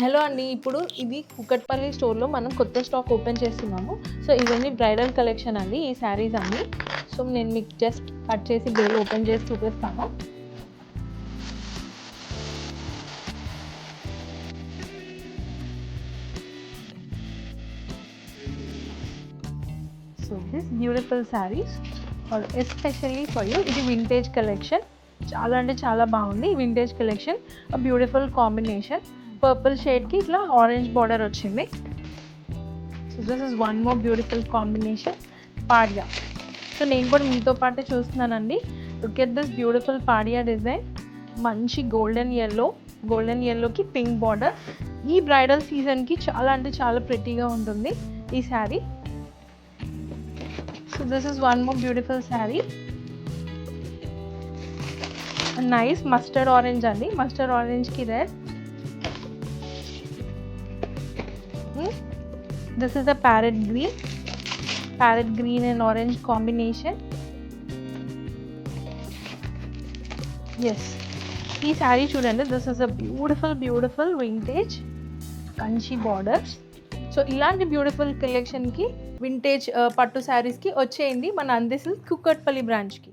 Hello అండి. ఇప్పుడు ఇది కూకట్పల్లి స్టోర్‌లో మనం కొత్త స్టాక్ ఓపెన్ చేస్తున్నాము. సో, ఇవన్నీ బ్రైడల్ కలెక్షన్ అండి ఈ శారీస్ అన్నీ. సో, నేను మీకు జస్ట్ కట్ చేసి బేల్ ఓపెన్ చేసి చూపిస్తాను. So, this beautiful saris are especially for you. ఇది వింటేజ్ కలెక్షన్. చాలా అంటే చాలా బాగుంది. Vintage collection. Beautiful combination. Purple షేడ్‌కి ఇట్లా ఆరెంజ్ బార్డర్ వచ్చింది. So this is one more beautiful combination పాడియా. సో నేను కూడా మీతో పాటే చూస్తున్నానండి. లుక్ ఎట్ దిస్ బ్యూటిఫుల్ పాడియా డిజైన్. మంచి గోల్డెన్ ఎల్లోకి పింక్ బార్డర్. ఈ బ్రైడల్ సీజన్కి చాలా అంటే చాలా ప్రిటీగా ఉంటుంది ఈ sari. So this is one more beautiful sari. Nice mustard orange అండి. మస్టర్డ్ ఆరెంజ్కి red. This is a parrot green and orange combination. Yes, ఈ శారీ చూడండి. This is a beautiful vintage Kanchi borders. So ఇలాంటి బ్యూటిఫుల్ కలెక్షన్కి వింటేజ్ పట్టు శారీస్కి వచ్చేయండి మన అందె సిల్క్ కూకట్పల్లి బ్రాంచ్కి.